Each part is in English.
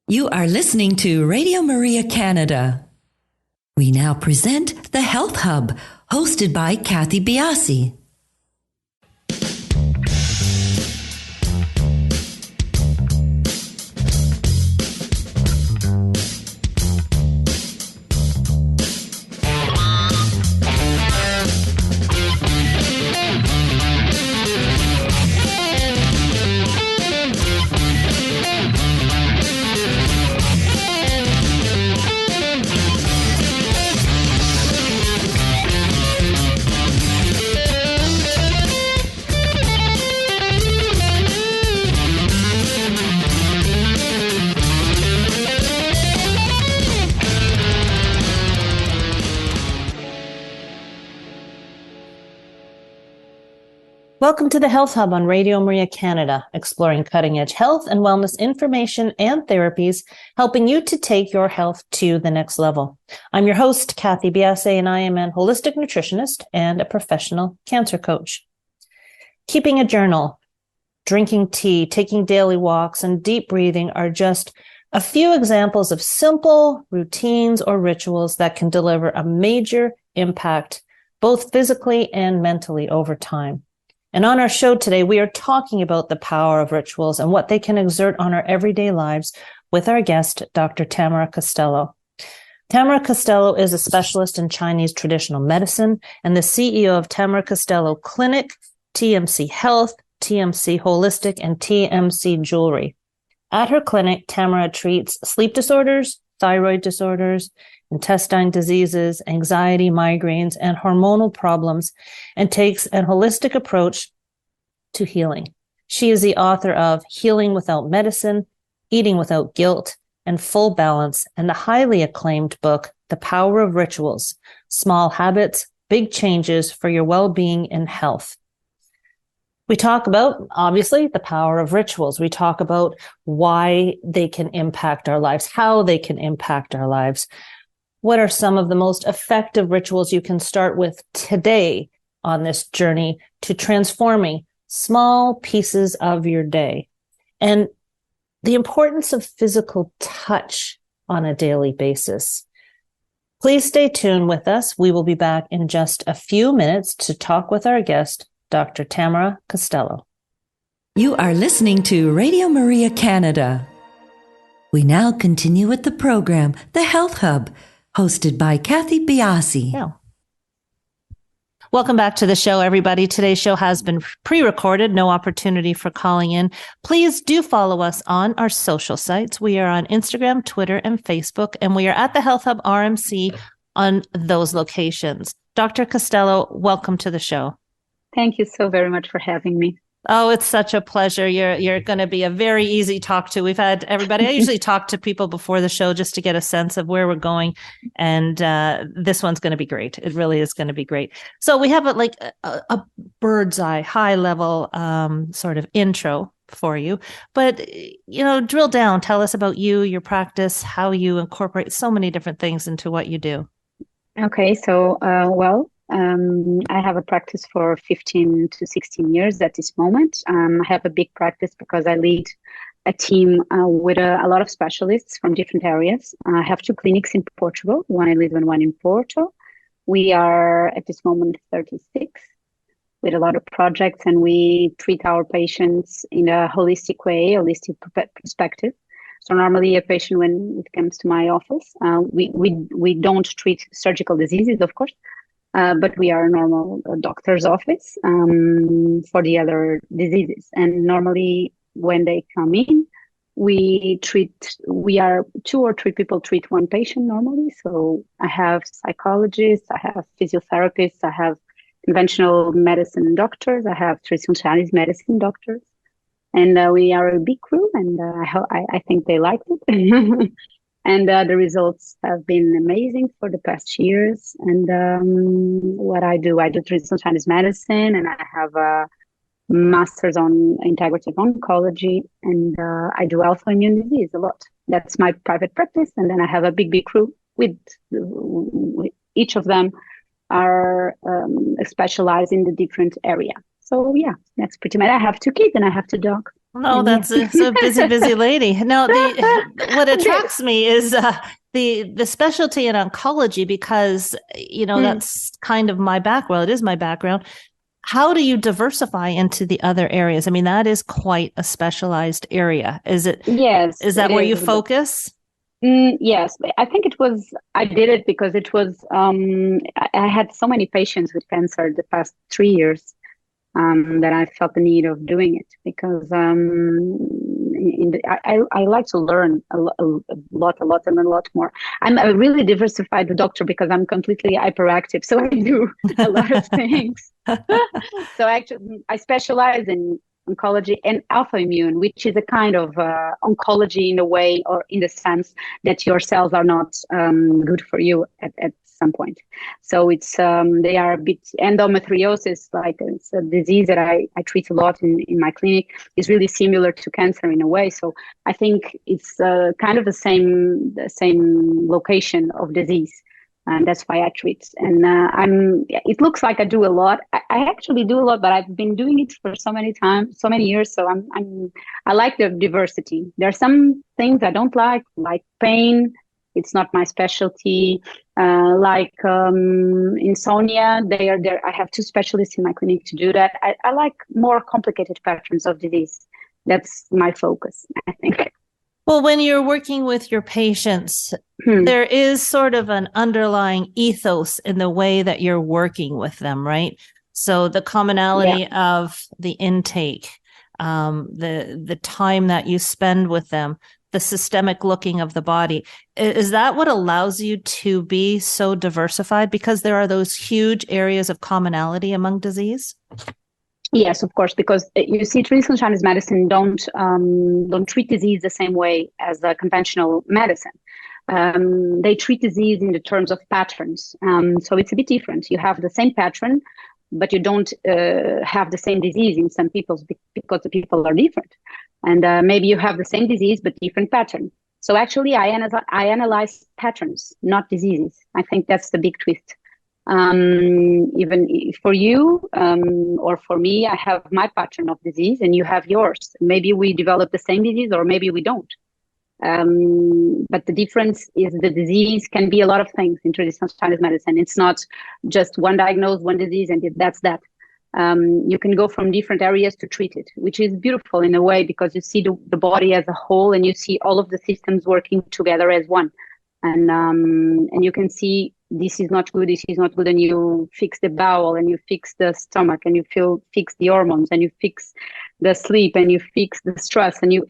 You are listening to Radio Maria Canada. We now present the Health Hub, hosted by Kathy Biasi. Welcome to the Health Hub on Radio Maria Canada, exploring cutting-edge health and wellness information and therapies, helping you to take your health to the next level. I'm your host, Kathy Biasi, and I am an holistic nutritionist and a professional cancer coach. Keeping a journal, drinking tea, taking daily walks, and deep breathing are just a few examples of simple routines or rituals that can deliver a major impact, both physically and mentally over time. And on our show today, we are talking about the power of rituals and what they can exert on our everyday lives with our guest, Dr. Tâmara Castelo. Tâmara Castelo is a specialist in Chinese traditional medicine and the CEO of Tâmara Castelo Clinic, TMC Health, TMC Holistic, and TMC Jewellery. At her clinic, Tâmara treats sleep disorders, thyroid disorders, intestine diseases, anxiety, migraines, and hormonal problems, and takes a holistic approach to healing. She is the author of Healing Without Medicine, Eating Without Guilt, and Full Balance, and the highly acclaimed book, The Power of Rituals, Small Habits, Big Changes for Your Well-Being and Health. We talk about, obviously, the power of rituals. We talk about why they can impact our lives, how they can impact our lives. What are some of the most effective rituals you can start with today on this journey to transforming small pieces of your day? And the importance of physical touch on a daily basis. Please stay tuned with us. We will be back in just a few minutes to talk with our guest, Dr. Tâmara Castelo. You are listening to Radio Maria Canada. We now continue with the program, The Health Hub, hosted by Kathy Biasi. Yeah. Welcome back to the show, everybody. Today's show has been pre-recorded, no opportunity for calling in. Please do follow us on our social sites. We are on Instagram, Twitter, and Facebook, and we are at the Health Hub RMC on those locations. Dr. Castelo, welcome to the show. Thank you so very much for having me. Oh, it's such a pleasure. You're going to be a very easy talk to. We've had everybody. I usually talk to people before the show just to get a sense of where we're going. And this one's going to be great. It really is going to be great. So we have a bird's eye, high level sort of intro for you. But, drill down. Tell us about you, your practice, how you incorporate so many different things into what you do. Okay. So, I have a practice for 15 to 16 years at this moment. I have a big practice because I lead a team with a lot of specialists from different areas. I have 2 clinics in Portugal, one in Lisbon, one in Porto. We are at this moment 36 with a lot of projects, and we treat our patients in a holistic way, holistic perspective. So normally a patient, when it comes to my office, we don't treat surgical diseases, of course, but we are a normal doctor's office for the other diseases. And normally when they come in, we are 2 or 3 people treat one patient normally. So I have psychologists, I have physiotherapists, I have conventional medicine doctors, I have traditional Chinese medicine doctors. And we are a big crew, and I think they liked it. And the results have been amazing for the past years. And what I do traditional Chinese medicine, and I have a master's on integrative oncology, and I do autoimmune disease a lot. That's my private practice. And then I have a big crew with each of them are specialized in the different area. So yeah, that's pretty much. I have 2 kids and I have 2 dogs. No, And that's a busy, busy lady. No, the what attracts me is the specialty in oncology because that's kind of my background. It is my background. How do you diversify into the other areas? I mean, that is quite a specialized area. Is it? yes, Is it that where you is. focus? Yes, I think I did it because it was, I had so many patients with cancer the past 3 years, that I felt the need of doing it because I like to learn a lot, and a lot more. I'm a really diversified doctor because I'm completely hyperactive, so I do a lot of things. So actually, I specialize in oncology and autoimmune, which is a kind of oncology in a way, or in the sense that your cells are not good for you at some point. So they are a bit endometriosis, like it's a disease that I treat a lot in my clinic, is really similar to cancer in a way. So I think it's kind of the same location of disease. And that's why I treat. And it looks like I do a lot. I actually do a lot, but I've been doing it for so many times, so many years. So I like the diversity. There are some things I don't like pain. It's not my specialty. Like insomnia, they are there. I have 2 specialists in my clinic to do that. I like more complicated patterns of disease. That's my focus, I think. Well, when you're working with your patients, there is sort of an underlying ethos in the way that you're working with them, right? So the commonality of the intake, the time that you spend with them, the systemic looking of the body. Is that what allows you to be so diversified? Because there are those huge areas of commonality among disease? Yes, of course, because you see, traditional Chinese medicine don't treat disease the same way as conventional medicine. They treat disease in the terms of patterns, so it's a bit different. You have the same pattern, but you don't have the same disease in some people because the people are different, and maybe you have the same disease but different pattern. So actually, I analyze patterns, not diseases. I think that's the big twist. Even for you or for me, I have my pattern of disease and you have yours. Maybe we develop the same disease or maybe we don't. But the difference is the disease can be a lot of things in traditional Chinese medicine. It's not just one diagnosis, one disease, and that's that. You can go from different areas to treat it, which is beautiful in a way because you see the body as a whole and you see all of the systems working together as one. And you can see this is not good, and you fix the bowel, and you fix the stomach, and you fix the hormones, and you fix the sleep, and you fix the stress, and you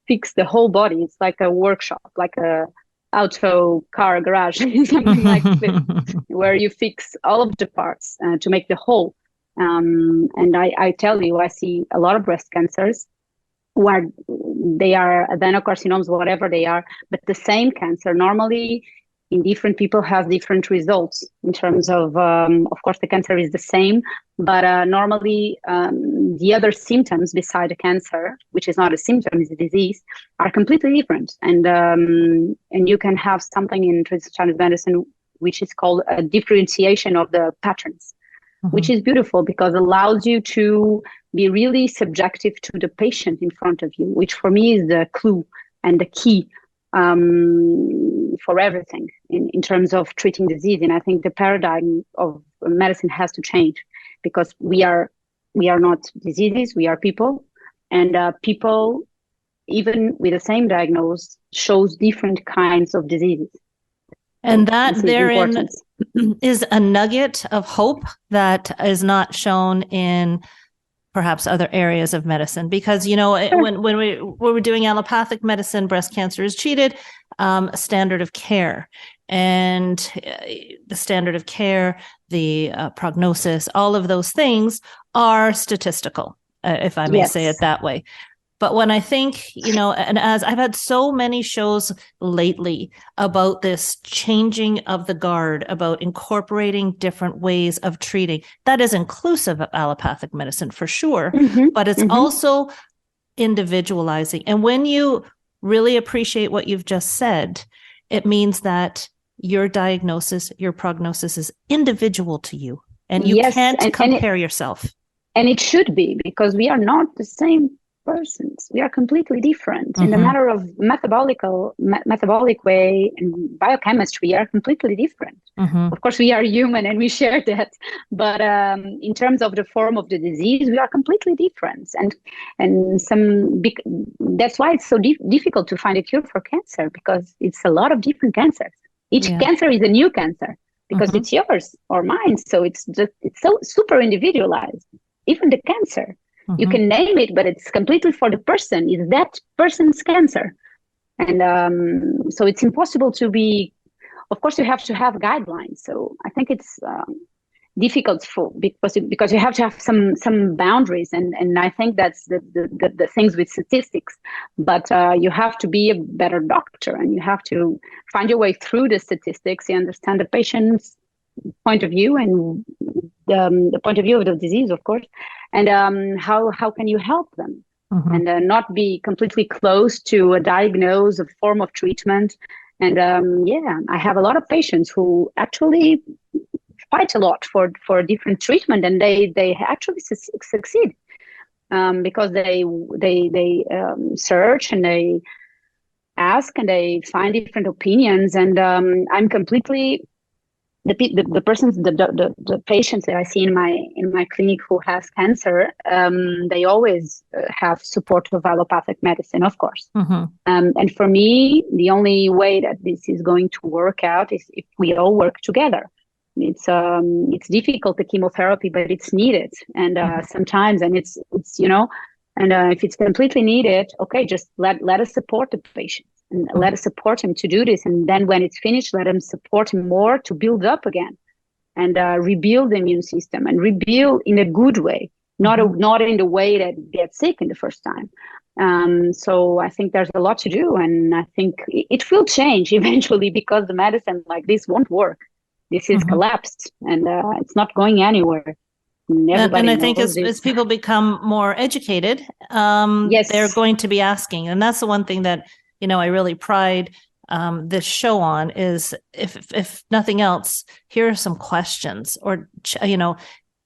fix the whole body. It's like a workshop, like a auto car garage, something like this, where you fix all of the parts to make the whole. And I tell you, I see a lot of breast cancers where they are adenocarcinomas, whatever they are, but the same cancer normally in different people has different results in terms of course, the cancer is the same, but normally the other symptoms beside the cancer, which is not a symptom, is a disease, are completely different. And you can have something in traditional Chinese medicine which is called a differentiation of the patterns, which is beautiful because it allows you to be really subjective to the patient in front of you, which for me is the clue and the key for everything in terms of treating disease. And I think the paradigm of medicine has to change because we are not diseases, we are people, and people, even with the same diagnosis, shows different kinds of diseases. And that therein is a nugget of hope that is not shown in perhaps other areas of medicine, because when we're doing allopathic medicine, breast cancer is treated a standard of care, and the standard of care, the prognosis, all of those things are statistical, if I may say it that way. But when I think, and as I've had so many shows lately about this changing of the guard, about incorporating different ways of treating, that is inclusive of allopathic medicine for sure, but it's also individualizing. And when you really appreciate what you've just said, it means that your diagnosis, your prognosis is individual to you, and you can't compare yourself. And it should be, because we are not the same persons. We are completely different in the Mm-hmm. matter of metabolic way and biochemistry. We are completely different. Mm-hmm. Of course, we are human and we share that, but in terms of the form of the disease, we are completely different. That's why it's so difficult to find a cure for cancer, because it's a lot of different cancers. Each Yeah. cancer is a new cancer because Mm-hmm. it's yours or mine. So it's so super individualized. Even the cancer, you Mm-hmm. can name it, but it's completely for the person. It's that person's cancer. And so it's impossible to be, of course, you have to have guidelines. So I think it's difficult because you have to have some boundaries, and I think that's the things with statistics. But you have to be a better doctor, and you have to find your way through the statistics. You understand the patient's point of view and the point of view of the disease, of course, and how can you help them, Mm-hmm. and not be completely close to a diagnose, a form of treatment. And I have a lot of patients who actually fight a lot for different treatment, and they actually succeed, because they search and they ask and they find different opinions. And I'm completely the persons the patients that I see in my clinic who has cancer, they always have support of allopathic medicine, of course. Mm-hmm. And for me, the only way that this is going to work out is if we all work together. It's difficult, the chemotherapy, but it's needed, and sometimes, and it's and if it's completely needed, okay, just let us support the patient and let us support him to do this, and then when it's finished, let him support him more to build up again and rebuild the immune system, and rebuild in a good way, not in the way that gets sick in the first time. So I think there's a lot to do, and I think it will change eventually, because the medicine like this won't work. This is collapsed, and it's not going anywhere. And I think as people become more educated, yes, they're going to be asking. And that's the one thing that, I really pride this show on is, if nothing else, here are some questions, or,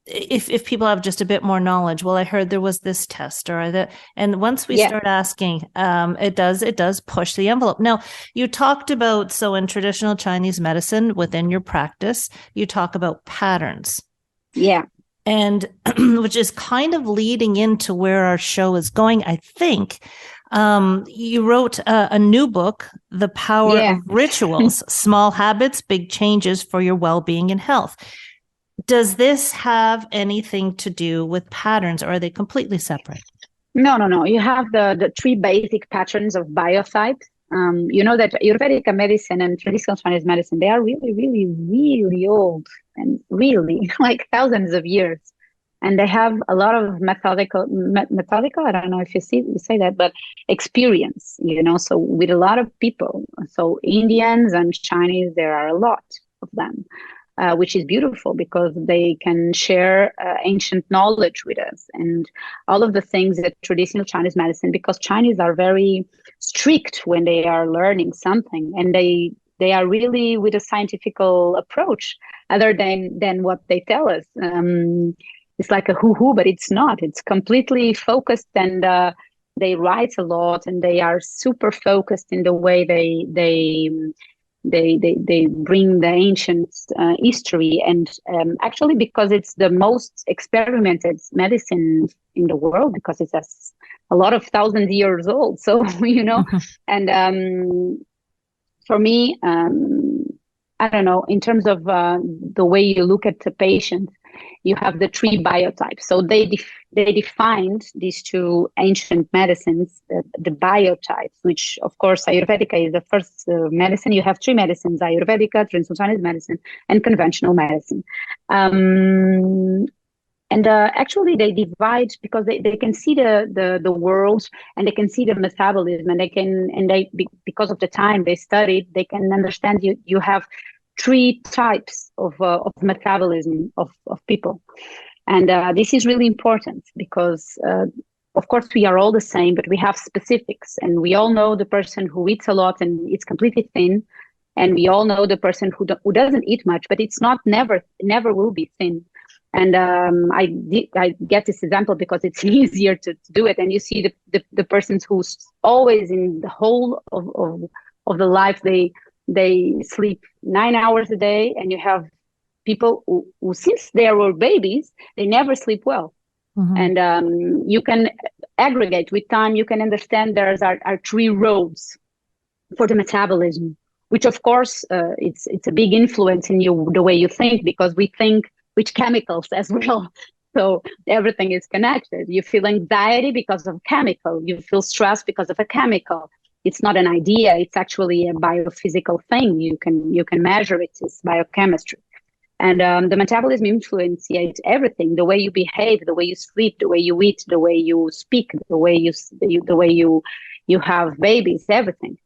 if people have just a bit more knowledge. Well, I heard there was this test or that. And once we start asking, it does push the envelope. Now, you talked about, so in traditional Chinese medicine within your practice, you talk about patterns. Yeah. And which is kind of leading into where our show is going, I think. You wrote a new book, The Power of Rituals, Small Habits, Big Changes for Your Well-Being and Health. Does this have anything to do with patterns, or are they completely separate? No. You have the three basic patterns of biotypes. You know that Ayurvedic medicine and traditional Chinese medicine, they are really, really, really old, and really like thousands of years. And they have a lot of methodical, I don't know if you say that, but experience, so with a lot of people. So Indians and Chinese, there are a lot of them. Which is beautiful, because they can share ancient knowledge with us, and all of the things that traditional Chinese medicine, because Chinese are very strict when they are learning something, and they are really with a scientific approach, other than what they tell us. It's like a hoo-hoo, but it's not. It's completely focused, and they write a lot, and they are super focused in the way they bring the ancient history, and actually, because it's the most experimented medicine in the world, because it's a lot of thousands of years old. So and for me, I don't know, in terms of the way you look at the patient, you have the three biotypes. So they defined these two ancient medicines, the biotypes, which of course Ayurvedica is the first medicine. You have three medicines: Ayurvedica, traditional Chinese medicine, and conventional medicine. And actually they divide because they can see the world, and they can see the metabolism, and they because of the time they studied, they can understand you have three types of metabolism of people. And this is really important, because of course we are all the same, but we have specifics, and we all know the person who eats a lot and it's completely thin, and we all know the person who doesn't eat much, but it's not never will be thin. And I get this example because it's easier to do it. And you see the persons who's always in the whole of the life, they sleep 9 hours a day, and you have people who since they were babies, they never sleep well. And you can aggregate with time, you can understand there are three roads for the metabolism, which of course it's a big influence in the way you think, because we think with chemicals as well. So everything is connected. You feel anxiety because of chemical. You feel stress because of a chemical. It's not an idea. It's actually a biophysical thing. You can measure it. It's biochemistry. And the metabolism influences everything: the way you behave, the way you sleep, the way you eat, the way you speak, the way you have babies, everything.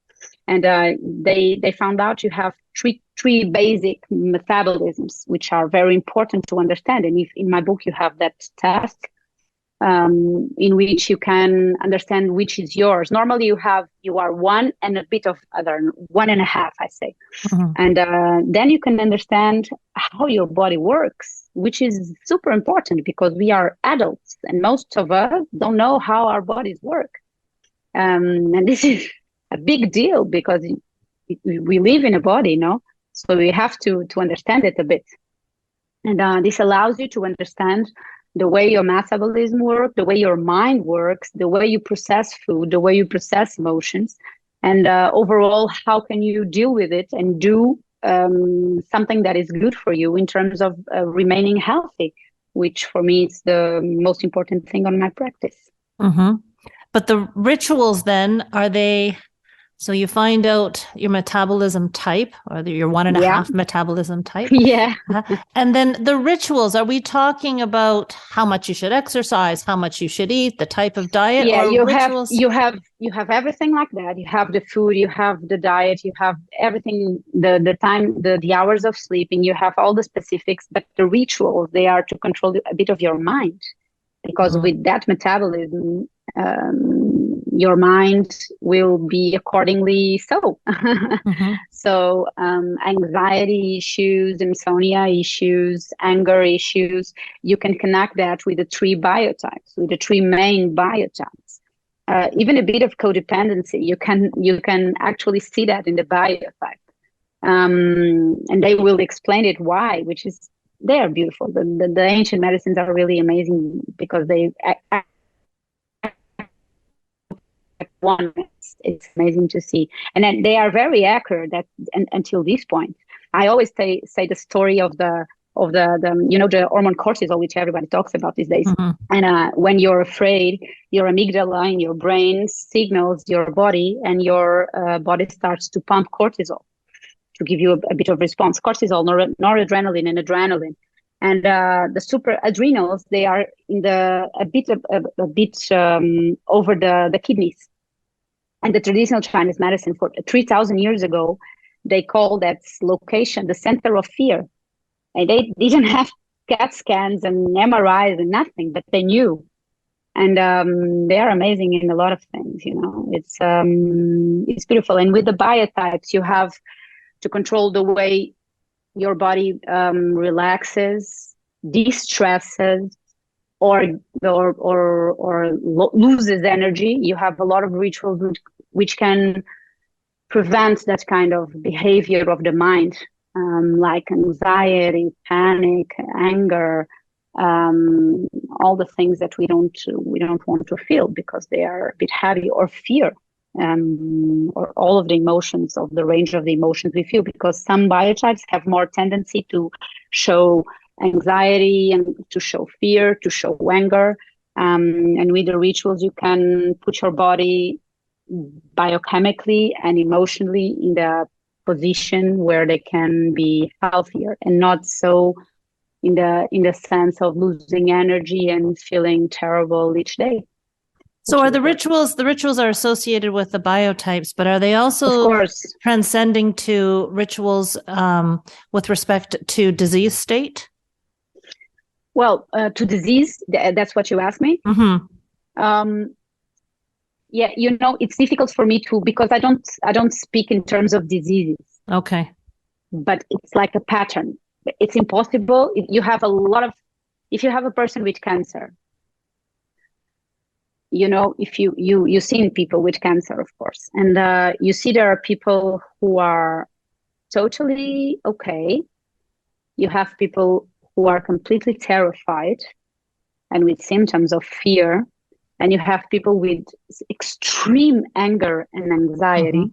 And they found out you have three basic metabolisms, which are very important to understand. And if in my book you have that test in which you can understand which is yours. Normally you are one and a bit of other, 1.5, I say. And then you can understand how your body works, which is super important because we are adults and most of us don't know how our bodies work. And this is a big deal because we live in a body, no? So we have to understand it a bit. And this allows you to understand the way your metabolism works, the way your mind works, the way you process food, the way you process emotions, and overall, how can you deal with it and do something that is good for you in terms of remaining healthy, which for me is the most important thing on my practice. But the rituals then, are they... So you find out your metabolism type, or your 1.5 metabolism type. Yeah. And then the rituals, are we talking about how much you should exercise, how much you should eat, the type of diet? Yeah, or rituals? you have everything like that. You have the food, you have the diet, you have everything, the time, the hours of sleeping, you have all the specifics, but the rituals, they are to control a bit of your mind. Because with that metabolism, your mind will be accordingly so. So anxiety issues, insomnia issues, anger issues, you can connect that with the three biotypes, with the three main biotypes. Even a bit of codependency, you can actually see that in the biotype. And they will explain it why, which is, they are beautiful. The ancient medicines are really amazing because they one. It's amazing to see, and then they are very accurate. Until this point, I always say the story of the the hormone cortisol, which everybody talks about these days. And when you're afraid, your amygdala in your brain signals your body, and your body starts to pump cortisol to give you a bit of response. Cortisol, noradrenaline, and adrenaline. And the super adrenals, they are in a bit over the kidneys. And the traditional Chinese medicine for 3,000 years ago, they call that location the center of fear. And they didn't have CAT scans and MRIs and nothing, but they knew. And they are amazing in a lot of things, It's beautiful. And with the biotypes, you have to control the way your body relaxes, de-stresses, or loses energy. You have a lot of rituals which can prevent that kind of behavior of the mind, like anxiety, panic, anger, all the things that we don't want to feel because they are a bit heavy, or fear. Or all of the emotions, of the range of the emotions we feel, because some biotypes have more tendency to show anxiety and to show fear, to show anger. And with the rituals, you can put your body biochemically and emotionally in the position where they can be healthier, and not so in the sense of losing energy and feeling terrible each day. So are the rituals are associated with the biotypes, but are they also transcending to rituals with respect to disease state? Well, to disease, that's what you asked me. Yeah, it's difficult for me to, because I don't speak in terms of diseases. Okay. But it's like a pattern. It's impossible. You have a lot of if you have a person with cancer, you know, if you've seen people with cancer, of course, and you see there are people who are totally okay. You have people who are completely terrified and with symptoms of fear, and you have people with extreme anger and anxiety.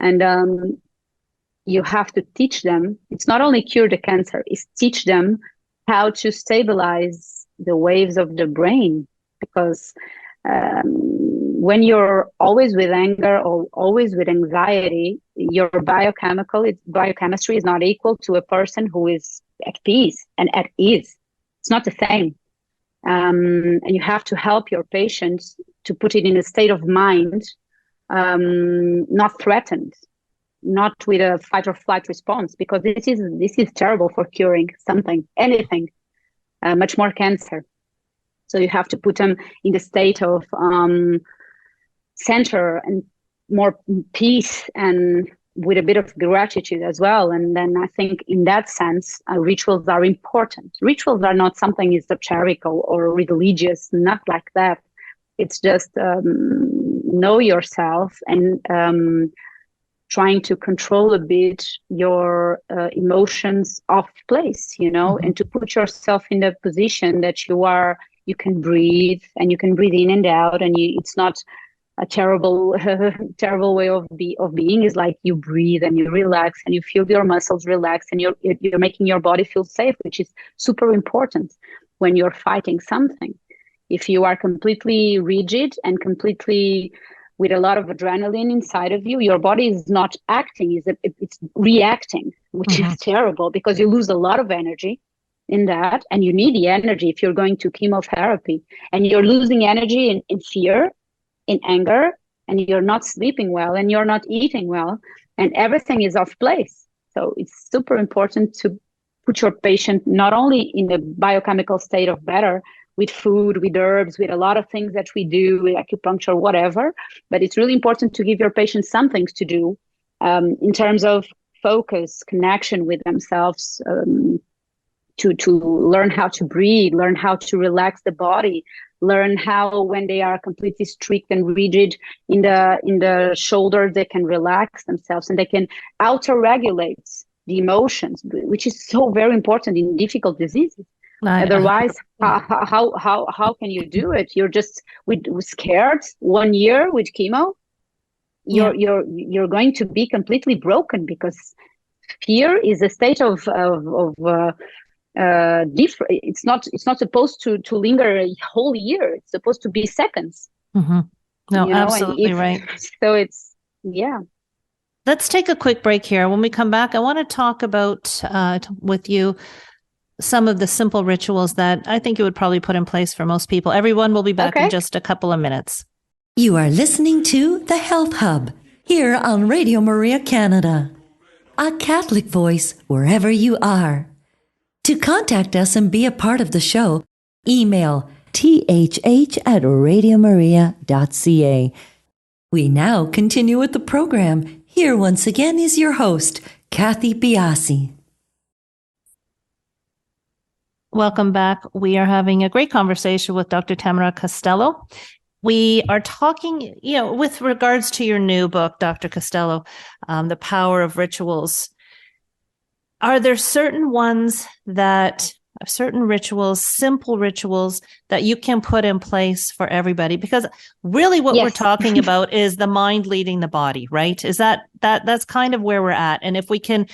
And you have to teach them. It's not only cure the cancer, it's teach them how to stabilize the waves of the brain, because when you're always with anger or always with anxiety, your biochemistry is not equal to a person who is at peace and at ease. It's not the same. And you have to help your patients to put it in a state of mind, not threatened, not with a fight or flight response, because this is terrible for curing anything, much more cancer. So you have to put them in the state of center and more peace, and with a bit of gratitude as well. And then I think in that sense, rituals are important. Rituals are not something esoterical or religious, not like that. It's just know yourself and trying to control a bit your emotions off place, you know, and to put yourself in the position that you can breathe, and you can breathe in and out, and it's not a terrible terrible way of being. Is like you breathe and you relax and you feel your muscles relax, and you're making your body feel safe, which is super important when you're fighting something. If you are completely rigid and completely with a lot of adrenaline inside of you, your body is not acting, it's reacting, which is terrible, because you lose a lot of energy in that, and you need the energy if you're going to chemotherapy, and you're losing energy in fear, in anger, and you're not sleeping well, and you're not eating well, and everything is off place. So it's super important to put your patient not only in the biochemical state of better, with food, with herbs, with a lot of things that we do, with acupuncture, whatever, but it's really important to give your patients some things to do in terms of focus, connection with themselves, to learn how to breathe, learn how to relax the body, learn how, when they are completely strict and rigid in the shoulder, they can relax themselves and they can auto-regulate the emotions, which is so very important in difficult diseases. Otherwise, how can you do it? You're just scared 1 year with chemo. You're going to be completely broken, because fear is a state of different. It's not supposed to linger a whole year. It's supposed to be seconds. No, absolutely right. So it's Let's take a quick break here. When we come back, I want to talk about with you some of the simple rituals that I think you would probably put in place for most people. Everyone will be back in just a couple of minutes. You are listening to The Health Hub here on Radio Maria Canada, a Catholic voice wherever you are. To contact us and be a part of the show, email thh@radiomaria.ca. We now continue with the program. Here once again is your host, Kathy Biasi. Welcome back. We are having a great conversation with Dr. Tâmara Castelo. We are talking, with regards to your new book, Dr. Castelo, The Power of Rituals. Are there certain rituals, simple rituals that you can put in place for everybody? Because really what we're talking about is the mind leading the body, right? Is that's kind of where we're at. And if we can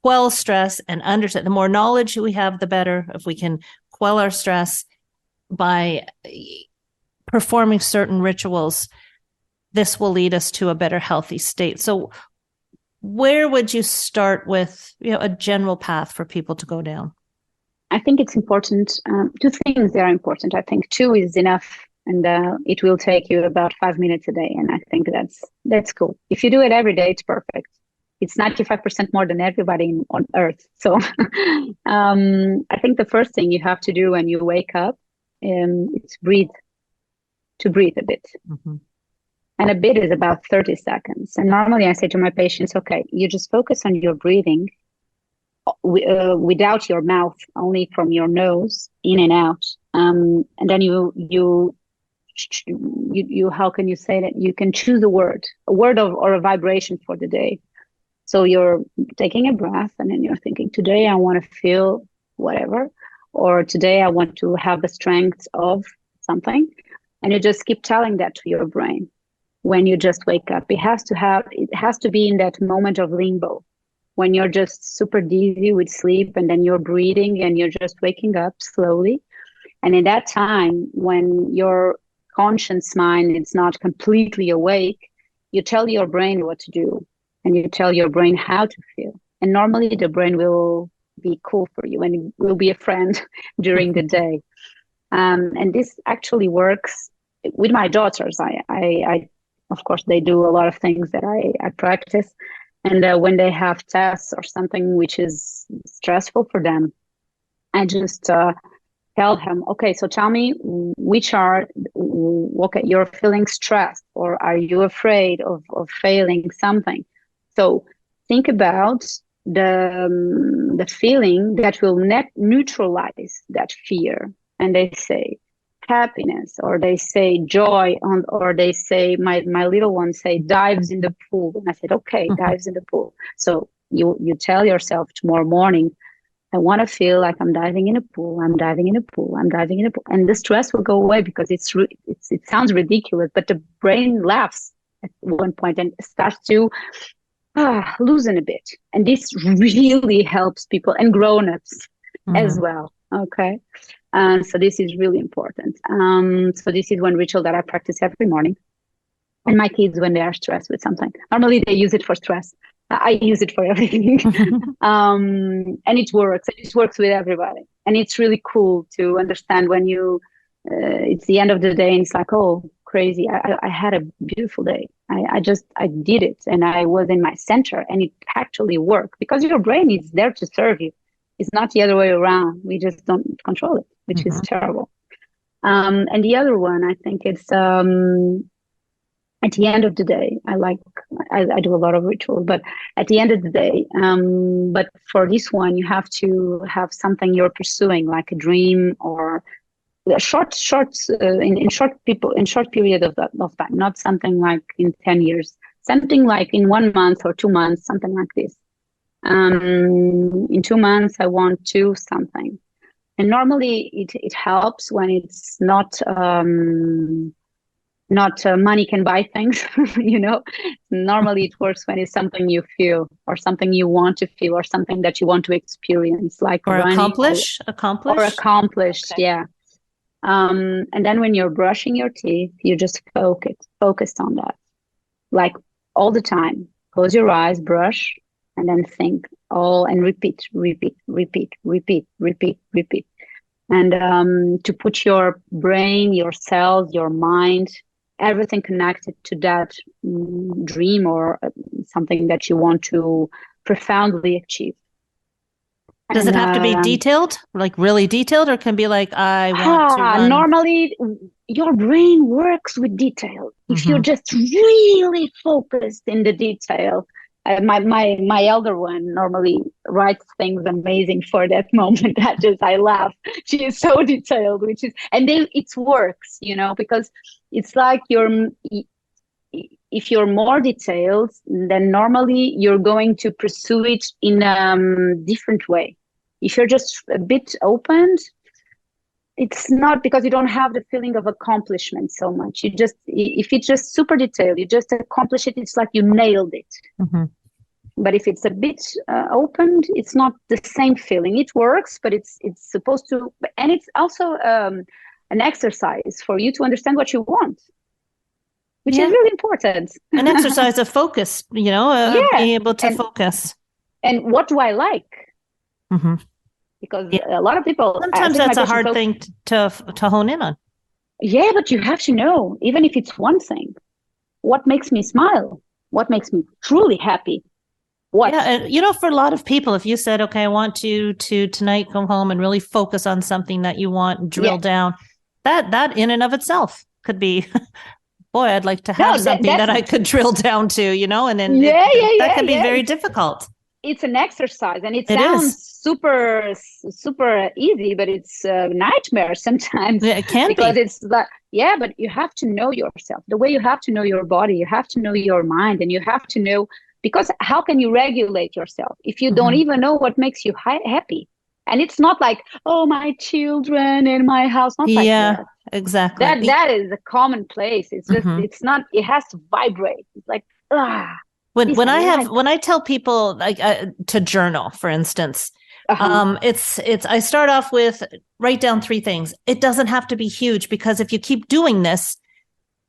quell stress and understand, the more knowledge we have, the better. If we can quell our stress by performing certain rituals, this will lead us to a better, healthy state. So where would you start with, a general path for people to go down? I think it's important. Two things that are important. I think 2 is enough, and it will take you about 5 minutes a day. And I think that's cool. If you do it every day, it's perfect. It's 95% more than everybody on earth. So I think the first thing you have to do when you wake up is breathe a bit. And a bit is about 30 seconds. And normally I say to my patients, okay, you just focus on your breathing without your mouth, only from your nose, in and out. And then you how can you say that? You can choose a word or a vibration for the day. So you're taking a breath and then you're thinking, today I want to feel whatever, or today I want to have the strength of something. And you just keep telling that to your brain when you just wake up. It has to be in that moment of limbo, when you're just super dizzy with sleep, and then you're breathing and you're just waking up slowly. And in that time, when your conscious mind is not completely awake, you tell your brain what to do. And you tell your brain how to feel. And normally the brain will be cool for you and it will be a friend during the day. And this actually works with my daughters. I of course, they do a lot of things that I practice. And when they have tests or something which is stressful for them, I just tell them, okay, so tell me okay, you're feeling stressed, or are you afraid of failing something? So think about the feeling that will neutralize that fear. And they say happiness, or they say joy, or they say, my little ones say dives in the pool. And I said, okay, dives in the pool. So you tell yourself tomorrow morning, I want to feel like I'm diving in a pool. I'm diving in a pool. I'm diving in a pool. And the stress will go away, because it sounds ridiculous, but the brain laughs at one point and starts to loosen a bit. And this really helps people and grown-ups as well. Okay. So this is really important. So this is one ritual that I practice every morning. And my kids, when they are stressed with something, normally they use it for stress. I use it for everything. And it works. It works with everybody. And it's really cool to understand when it's the end of the day and it's like, oh, crazy. I had a beautiful day. I did it, and I was in my center, and it actually worked, because your brain is there to serve you. It's not the other way around. We just don't control it, which is terrible. And the other one, I think it's at the end of the day. I do a lot of rituals, but at the end of the day, but for this one, you have to have something you're pursuing, like a dream or in short period of time, not something like in 10 years, something like in 1 month or 2 months, something like this. In 2 months, I want to something. And normally it helps when it's not money can buy things, Normally it works when it's something you feel, or something you want to feel, or something that you want to experience, like or running, accomplish. Okay. Yeah. And then when you're brushing your teeth, you just focus on that, like all the time. Close your eyes, brush, and then think and repeat. And to put your brain, your cells, your mind, everything connected to that dream or something that you want to profoundly achieve. Does it have to be detailed, like really detailed, or can be like, I want to run? Normally, your brain works with detail. If you're just really focused in the detail, my elder one normally writes things amazing for that moment. I laugh. She is so detailed, it works, because it's like if you're more detailed, then normally you're going to pursue it in a different way. If you're just a bit opened, it's not, because you don't have the feeling of accomplishment so much. If it's just super detailed, you just accomplish it. It's like you nailed it. But if it's a bit opened, it's not the same feeling. It works, but it's supposed to, and it's also an exercise for you to understand what you want, which is really important. An exercise of focus, being able to focus. And what do I like? Because a lot of people, sometimes that's a hard thing to hone in on. Yeah, but you have to know, even if it's one thing, what makes me smile, what makes me truly happy. What? Yeah, for a lot of people, if you said, okay, I want to tonight come home and really focus on something that you want and drill down, that in and of itself could be, boy, I'd like to have something that I could drill down to, and then that can be very difficult. it's an exercise, and it It sounds is. super easy, but it's a nightmare sometimes. Yeah, it can because be. it's like, yeah, but you have to know yourself the way you have to know your body, you have to know your mind, and you have to know, because how can you regulate yourself if you don't Mhm. even know what makes you happy? And it's not like, oh, my children in my house, not like Yeah, that. exactly. That is a commonplace. It's just, Mhm. it's not, it has to vibrate. It's like, When this when I I have like. when I tell people like to journal, for instance, Uh-huh. it's I start off with write down three things. It doesn't have to be huge because if you keep doing this,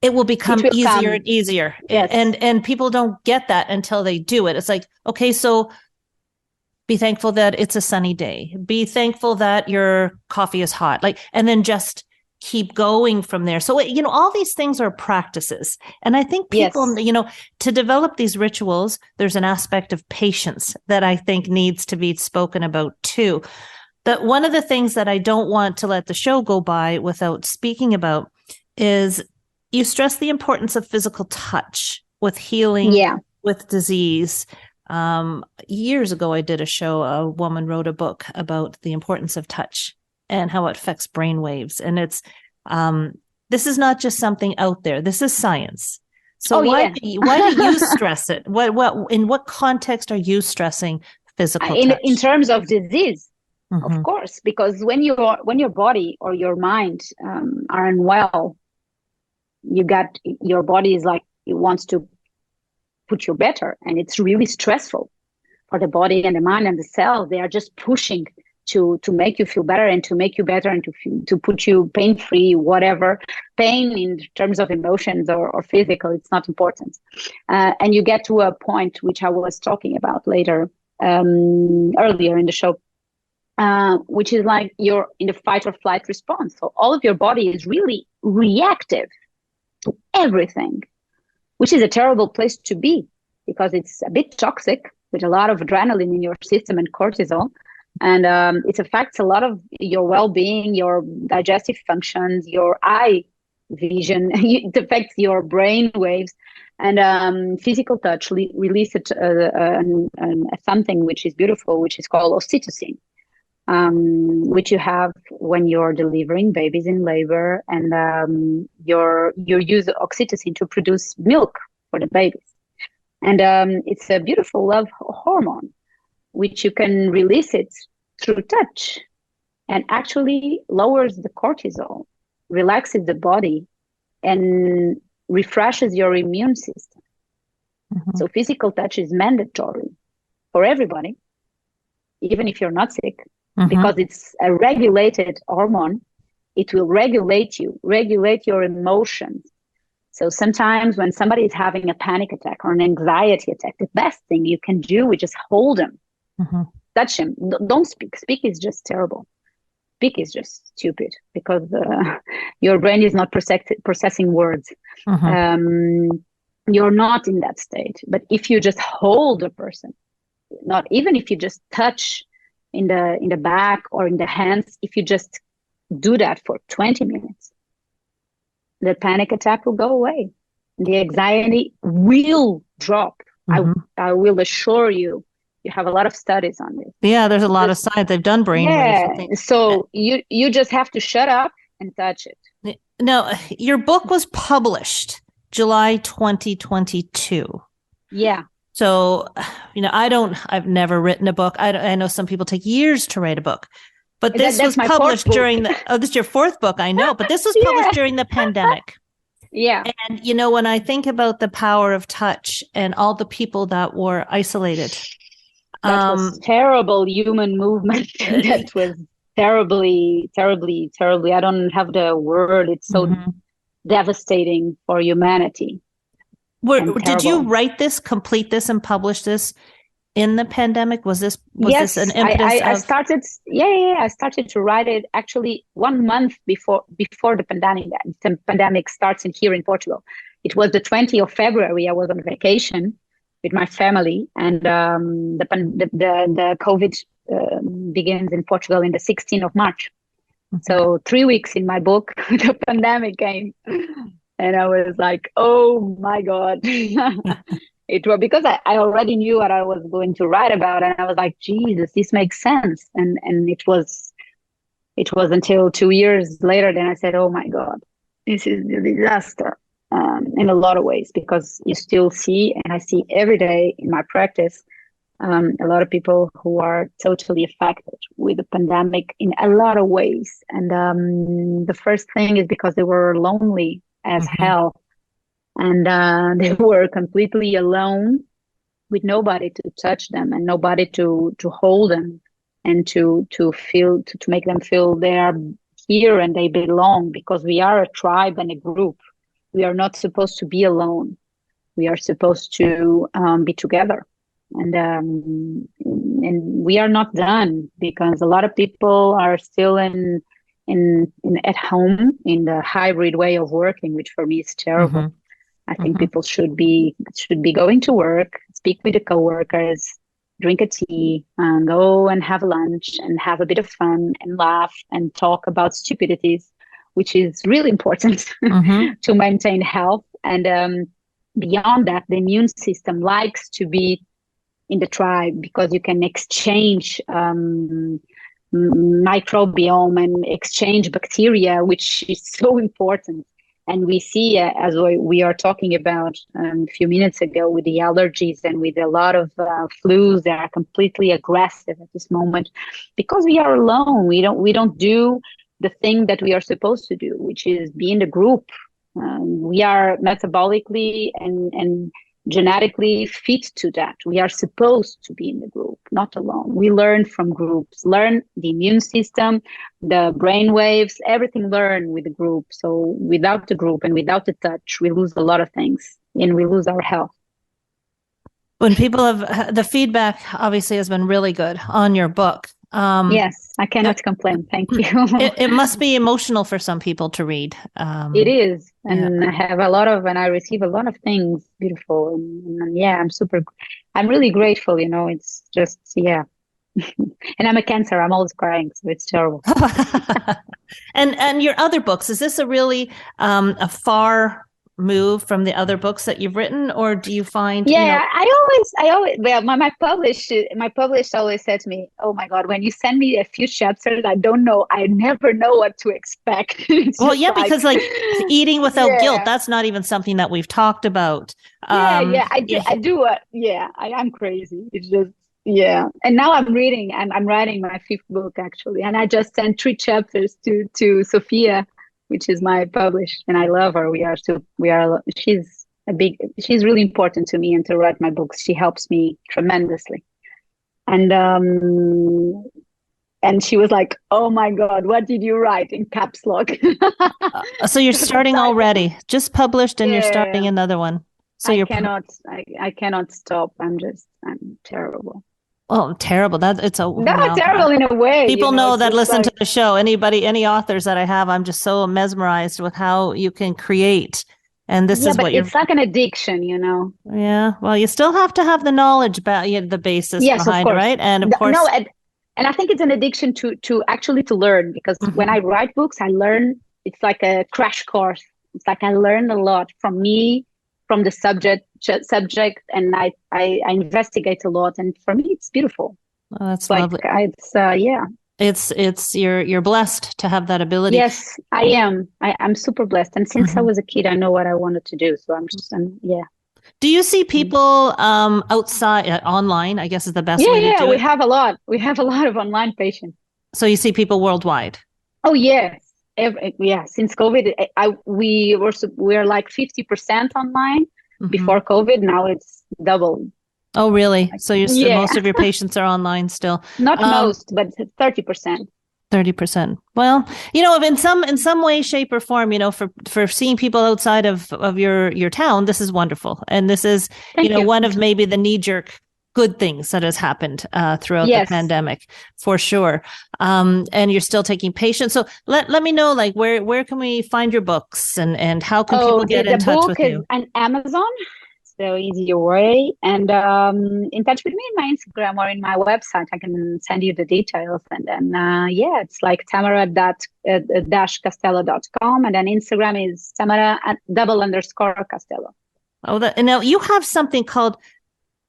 it will It become will easier come. and easier. Yes. And people don't get that until they do it. It's like, okay, so be thankful that it's a sunny day. Be thankful that your coffee is hot. Like, and then just keep going from there. So, all these things are practices. And I think people, Yes. to develop these rituals, there's an aspect of patience that I think needs to be spoken about too. That one of the things that I don't want to let the show go by without speaking about is you stress the importance of physical touch with healing, Yeah. with disease. Years ago, I did a show. A woman wrote a book about the importance of touch and how it affects brain waves. And this is not just something out there. This is science. So Oh, yeah. why do you stress it? In what context are you stressing physical In touch? terms of disease, of Mm-hmm. course, because when your body or your mind are unwell, your body is like, it wants to put you better, and it's really stressful for the body and the mind and the cell. They are just pushing to make you feel better, and to make you better, and to put you pain free, whatever pain in terms of emotions or physical, it's not important. And you get to a point which I was talking about later, earlier in the show, which is like you're in the fight or flight response. So all of your body is really reactive to everything, which is a terrible place to be, because it's a bit toxic with a lot of adrenaline in your system and cortisol. And it affects a lot of your well-being, your digestive functions, your eye vision. It affects your brain waves. And physical touch releases something which is beautiful, which is called oxytocin, which you have when you're delivering babies in labor, and you use oxytocin to produce milk for the babies. And it's a beautiful love hormone, which you can release it through touch, and actually lowers the cortisol, relaxes the body, and refreshes your immune system. Mm-hmm. So physical touch is mandatory for everybody, even if you're not sick, because it's a regulated hormone. It will regulate you, regulate your emotions. So sometimes when somebody is having a panic attack or an anxiety attack, the best thing you can do is just hold them, touch them. Don't speak. Speak is just terrible. Speak is just stupid, because your brain is not processing words. You're not in that state. But if you just hold a person, not even if you just touch in the back or in the hands, if you just do that for 20 minutes, the panic attack will go away. The anxiety will drop. I will assure you. You have a lot of studies on this. Yeah, there's a lot of science. They've done brainwaves and things. So you just have to shut up and touch it. No, your book was published July 2022. Yeah. So, I've never written a book. I know some people take years to write a book, but this was published during this is your fourth book, I know, but this was published during the pandemic. Yeah. And, when I think about the power of touch and all the people that were isolated. That was terrible human movement. That was terribly, terribly, terribly. I don't have the word. It's so devastating for humanity. Did you complete this and publish this in the pandemic? Was this an impetus? I started. Yeah. I started to write it actually 1 month before the pandemic. The pandemic starts here in Portugal. It was the 20th of February. I was on vacation with my family, and the COVID begins in Portugal in the 16th of March. So 3 weeks in my book, the pandemic came. And I was like, oh my God. It was because I already knew what I was going to write about, and I was like, Jesus, this makes sense. And it was until 2 years later then I said, oh my God, this is a disaster, in a lot of ways, because you still see, and I see every day in my practice, a lot of people who are totally affected with the pandemic in a lot of ways. And the first thing is because they were lonely as hell. And they were completely alone with nobody to touch them and nobody to hold them and to make them feel they are here and they belong, because we are a tribe and a group. We are not supposed to be alone. We are supposed to be together. And we are not done, because a lot of people are still in at home in the hybrid way of working, which for me is terrible. I think people should be going to work, speak with the coworkers, drink a tea, and go and have lunch and have a bit of fun and laugh and talk about stupidities, which is really important to maintain health. And beyond that, the immune system likes to be in the tribe, because you can exchange microbiome and exchange bacteria, which is so important. And we see, as we are talking about a few minutes ago, with the allergies and with a lot of flus that are completely aggressive at this moment, because we are alone. We don't do the thing that we are supposed to do, which is be in the group. We are metabolically and genetically fit to that. We are supposed to be in the group, not alone. We learn from groups, learn the immune system, the brain waves, everything learn with the group. So without the group and without the touch, we lose a lot of things and we lose our health. When people have, the feedback obviously has been really good on your book. Yes, I cannot complain. Thank you. It must be emotional for some people to read. It is. And I have I receive a lot of things beautiful. And yeah, I'm really grateful. It's just, yeah. And I'm a Cancer. I'm always crying. So it's terrible. And your other books, is this a really a far move from the other books that you've written, or do you find I always well, my published always said to me, oh my God, when you send me a few chapters, I never know what to expect. Because like eating without guilt, that's not even something that we've talked about. I do I'm crazy. It's just and now I'm writing my 5th book, actually, and I just sent 3 chapters to Sophia, which is my published, and I love her. She's really important to me and to write my books. She helps me tremendously. And she was like, oh my God, what did you write, in caps lock? So you're starting already, just published, and you're starting another one. So I cannot stop. I'm terrible. Oh, terrible. Terrible in a way. People know that listen to the show. Any authors that I have, I'm just so mesmerized with how you can create. And this is what it's like an addiction, Yeah. Well, you still have to have the knowledge about the basis behind it, right? And of course. And I think it's an addiction to actually to learn, because when I write books, I learn. It's like a crash course. It's like I learn a lot from the subject, and I investigate a lot, and for me it's beautiful. Oh, that's lovely. It's you're blessed to have that ability. Yes, I am. I'm super blessed, and since I was a kid, I know what I wanted to do. So I'm Do you see people outside online? I guess is the best way to do it. We have a lot. We have a lot of online patients. So you see people worldwide. Oh yes. Since COVID, we were like 50% online before COVID. Now it's double. Oh, really? So most of your patients are online still? Not most, but 30%. 30%. Well, in some way, shape, or form, for seeing people outside of your town, this is wonderful, and this is one of maybe the knee-jerk good things that has happened throughout the pandemic, for sure. And you're still taking patients. So let me know, like, where can we find your books, and how can people get in touch with you? The book is on Amazon, so easier way. And in touch with me in my Instagram or in my website. I can send you the details. And then, it's like Tâmara-Castelo.com. And then Instagram is Tâmara _Castelo. Oh, and now you have something called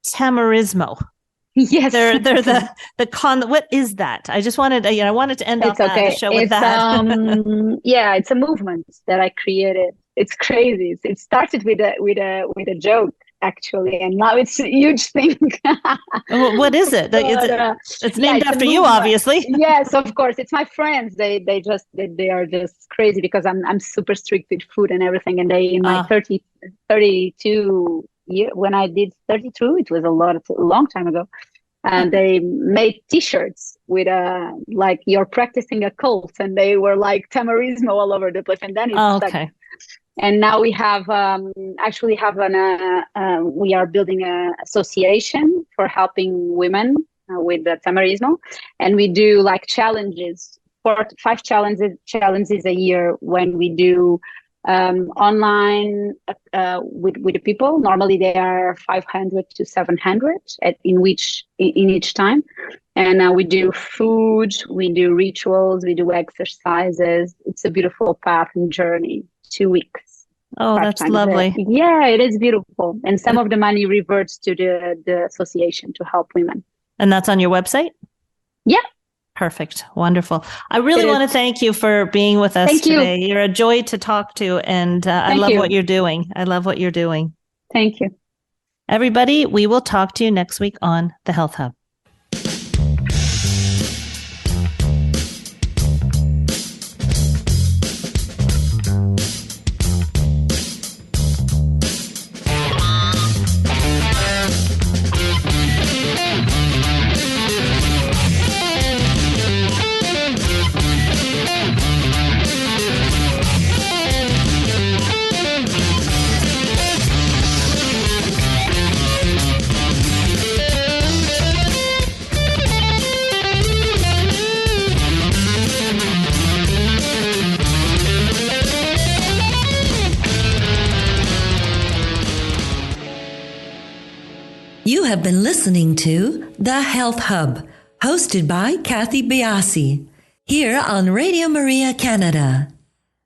tamarismo. Yes. They're what is that? I just wanted, I wanted to end off the show with that. Yeah, it's a movement that I created. It's crazy. It started with a joke, actually, and now it's a huge thing. What is it? It's named after you, obviously. Yes, of course. It's my friends. They are just crazy because I'm super strict with food and everything. And they, in my 32 year, when I did 32, it was a long time ago. And they made T-shirts with like you're practicing a cult, and they were like tamarismo all over the place. And then it's okay. And now we have we are building an association for helping women with the tamarismo, and we do like challenges, 5 challenges a year when we do online with the people. Normally they are 500 to 700 in each time, and we do food, we do rituals, we do exercises. It's a beautiful path and journey. 2 weeks. Oh, that's lovely. Yeah, it is beautiful. And some of the money reverts to the association to help women. And that's on your website? Yeah. Perfect. Wonderful. I really want to thank you for being with us today. You're a joy to talk to, and I love what you're doing. I love what you're doing. Thank you. Everybody, we will talk to you next week on The Health Hub. You have been listening to The Health Hub, hosted by Kathy Biasi, here on Radio Maria Canada.